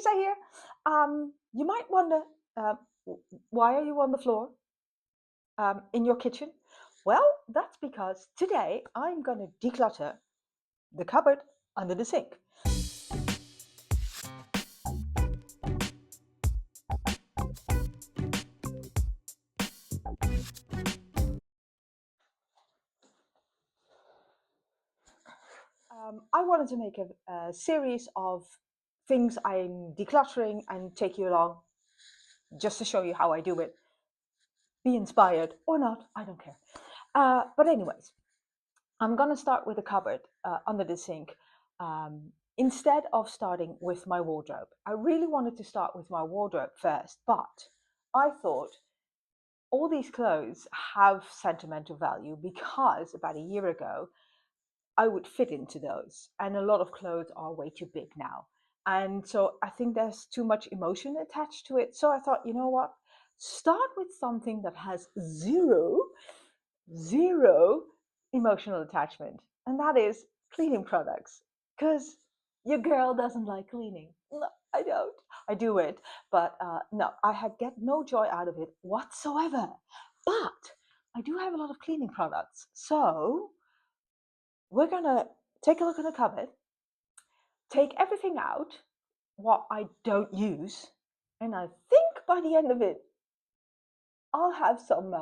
Lisa here. You might wonder, uh, why are you on the floor in your kitchen? Well, that's because today I'm going to declutter the cupboard under the sink. I wanted to make a series of things I'm decluttering and take you along just to show you how I do it. Be inspired or not, I don't care. But anyways, I'm going to start with the cupboard under the sink. Instead of starting with my wardrobe. I really wanted to start with my wardrobe first, but I thought all these clothes have sentimental value because about a year ago I would fit into those, and a lot of clothes are way too big now. And so I think there's too much emotion attached to it. So I thought, you know what? Start with something that has zero emotional attachment, and that is cleaning products. Because your girl doesn't like cleaning. No, I don't. I do it, but no, get no joy out of it whatsoever. But I do have a lot of cleaning products, so we're gonna take a look at the cupboard, take everything out what I don't use, and I think by the end of it, I'll have some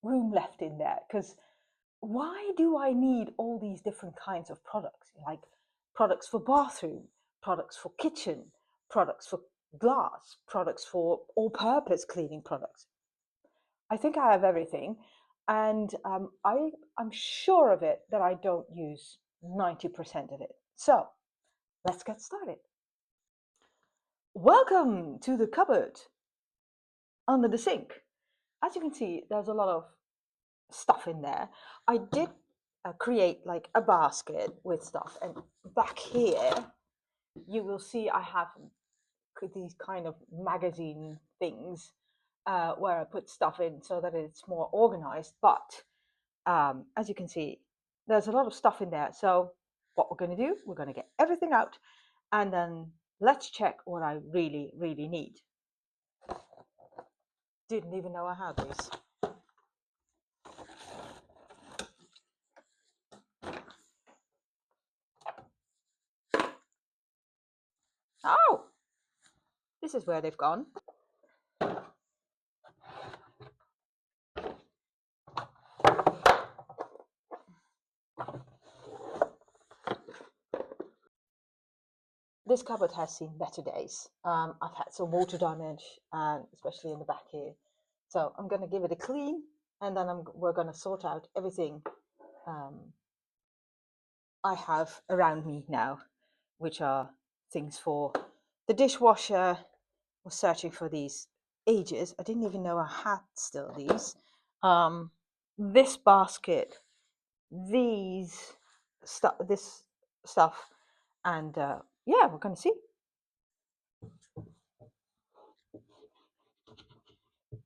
room left in there. Because why do I need all these different kinds of products? Like products for bathroom, products for kitchen, products for glass, products for all-purpose cleaning products. I think I have everything, and I'm sure of it that I don't use 90% of it. So let's get started. Welcome to the cupboard under the sink. As you can see, there's a lot of stuff in there. I did create like a basket with stuff, and back here you will see I have these kind of magazine things where I put stuff in so that it's more organized. But as you can see, there's a lot of stuff in there. So what we're going to do, we're going to get everything out, and then let's check what I really need. Didn't even know I had these. Oh, this is where they've gone. This cupboard has seen better days. I've had some water damage, and especially in the back here. So I'm going to give it a clean, and then we're going to sort out everything I have around me now, which are things for the dishwasher. I was searching for these ages. I didn't even know I had still these. This basket, this stuff, and yeah, we're going to see.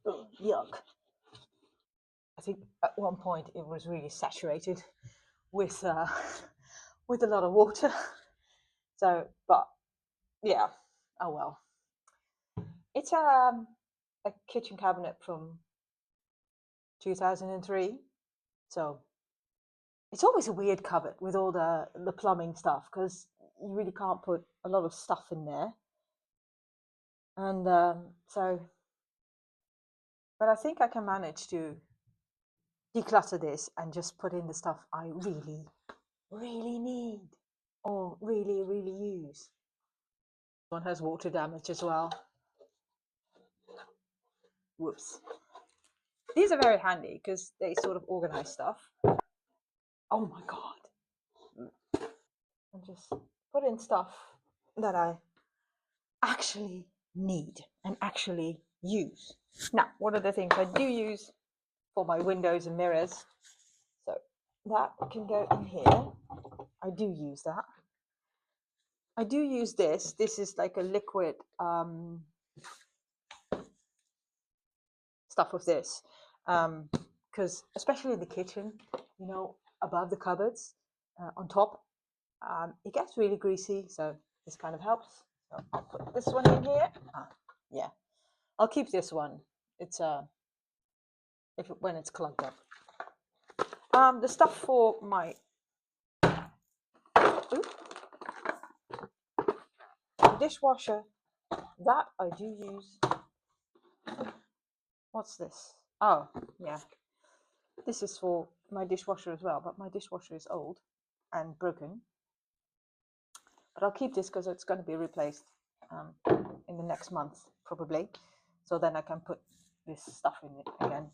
Ugh, yuck. I think at one point it was really saturated with with a lot of water. So, but yeah, oh well. It's a kitchen cabinet from 2003. So it's always a weird cupboard with all the plumbing stuff, because you really can't put a lot of stuff in there. And so, but I think I can manage to declutter this and just put in the stuff I really need or really use. One has water damage as well. Whoops. These are very handy because they sort of organize stuff. Oh my god. And just put in stuff that I actually need and actually use. Now, what are the things I do use for my windows and mirrors? So that can go in here. I do use that. I do use this. This is like a liquid stuff with this, because especially in the kitchen, you know, above the cupboards, on top, it gets really greasy. So this kind of helps. So I'll put this one in here. Yeah, I'll keep this one. It's when it's clogged up. The stuff for my dishwasher that I do use. What's this? Oh, yeah. This is for my dishwasher as well, but my dishwasher is old and broken. But I'll keep this because it's going to be replaced in the next month, probably. So then I can put this stuff in it again.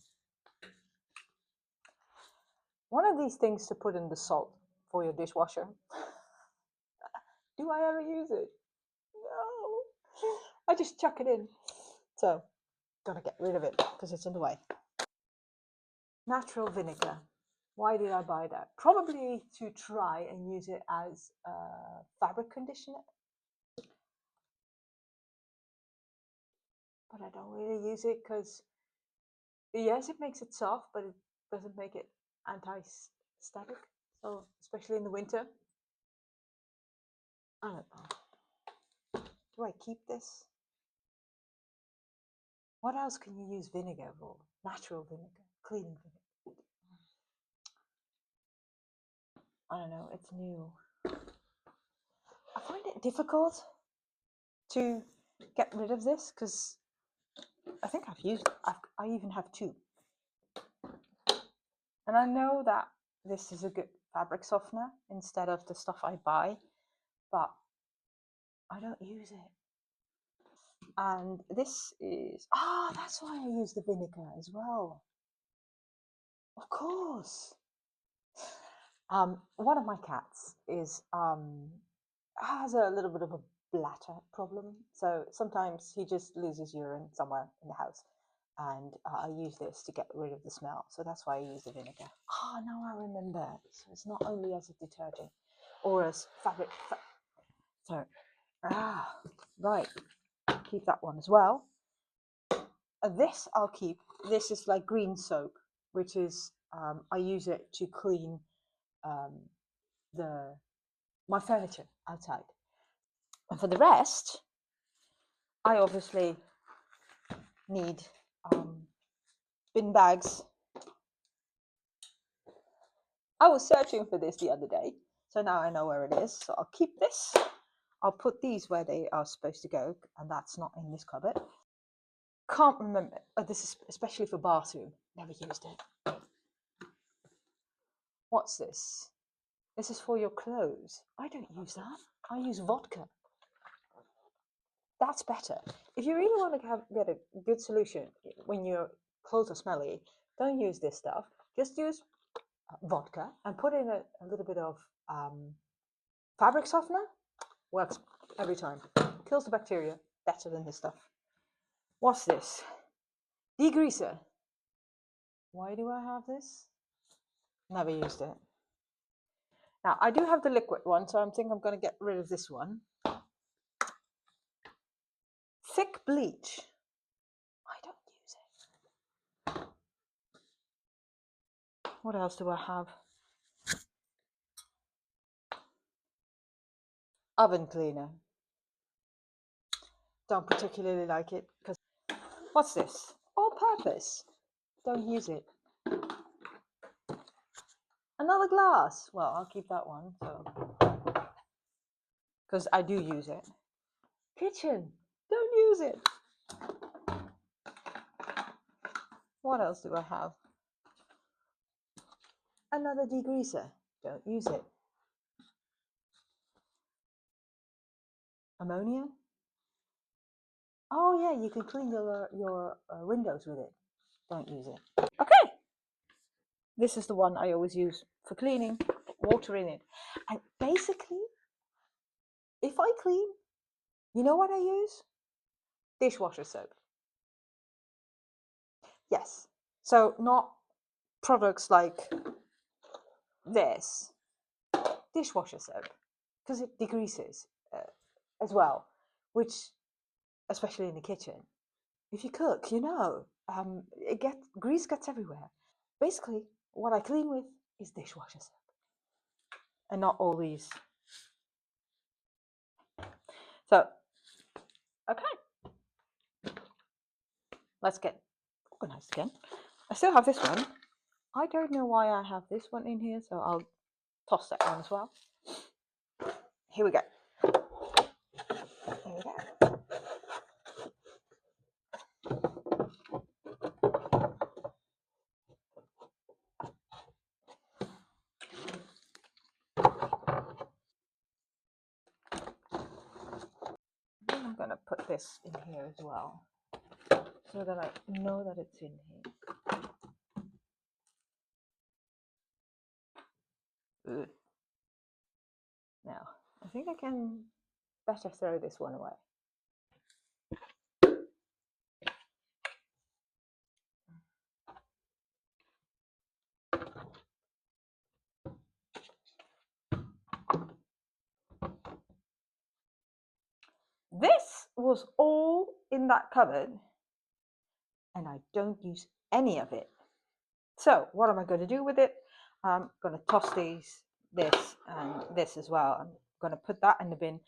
One of these things to put in the salt for your dishwasher. Do I ever use it? No. I just chuck it in. So, gotta get rid of it because it's in the way. Natural vinegar. Why did I buy that? Probably to try and use it as a fabric conditioner. But I don't really use it because, yes, it makes it soft, but it doesn't make it anti-static. So, especially in the winter. I don't know. Do I keep this? What else can you use vinegar for? Natural vinegar, cleaning vinegar. I don't know, it's new. I find it difficult to get rid of this because I think I've used it. I even have two. And I know that this is a good fabric softener instead of the stuff I buy, but I don't use it. And this is, that's why I use the vinegar as well. Of course. One of my cats has a little bit of a bladder problem, so sometimes he just loses urine somewhere in the house, and I use this to get rid of the smell. So that's why I use the vinegar. Now I remember. So it's not only as a detergent or as fabric. So right, keep that one as well. This I'll keep. This is like green soap, which is I use it to clean my furniture outside. And for the rest, I obviously need bin bags. I was searching for this the other day, so now I know where it is. So I'll keep this. I'll put these where they are supposed to go, and that's not in this cupboard. Can't remember. This is especially for bathroom. Never used it. What's this? This is for your clothes. I don't use that. I use vodka. That's better. If you really want to get a good solution when your clothes are smelly, don't use this stuff. Just use vodka and put in a little bit of fabric softener. Works every time. Kills the bacteria better than this stuff. What's this? Degreaser. Why do I have this? Never used it. Now, I do have the liquid one, so I think I'm going to get rid of this one. Thick bleach. I don't use it. What else do I have? Oven cleaner. Don't particularly like it because. What's this? All purpose. Don't use it. Another glass. Well, I'll keep that one. So, because I do use it. Kitchen. Don't use it. What else do I have? Another degreaser. Don't use it. Ammonia. Oh yeah, you can clean your windows with it. Don't use it. Okay. This is the one I always use for cleaning. Water in it. And basically, if I clean, you know what I use? Dishwasher soap. Yes. So not products like this. Dishwasher soap. Because it degreases as well. Which, especially in the kitchen, if you cook, grease gets everywhere. Basically, what I clean with is dishwasher soap. And not all these. So let's get organized again. I still have this one. I don't know why I have this one in here, so I'll toss that one as well. Here we go. Here we go. I'm going to put this in here as well, so that I know that it's in here. Ugh. Now, I think I can better throw this one away. This was all in that cupboard, and I don't use any of it. So what am I going to do with it? I'm going to toss this, and this as well. I'm going to put that in the bin.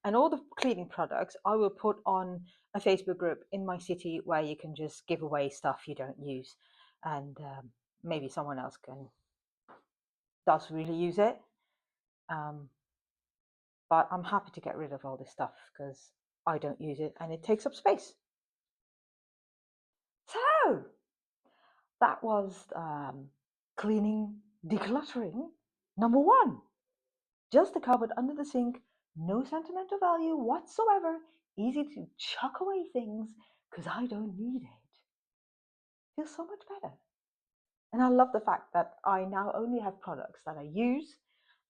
And all the cleaning products I will put on a Facebook group in my city where you can just give away stuff you don't use. And maybe someone else does really use it. But I'm happy to get rid of all this stuff because I don't use it and it takes up space. So that was cleaning, decluttering number 1. Just the cupboard under the sink, no sentimental value whatsoever, easy to chuck away things because I don't need it. Feels so much better. And I love the fact that I now only have products that I use,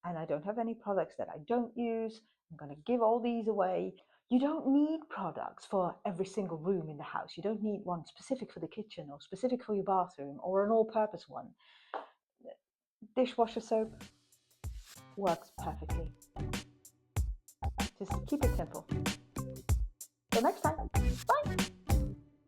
and I don't have any products that I don't use. I'm going to give all these away. You don't need products for every single room in the house. You don't need one specific for the kitchen or specific for your bathroom or an all-purpose one. Dishwasher soap works perfectly. Just keep it simple. Till next time.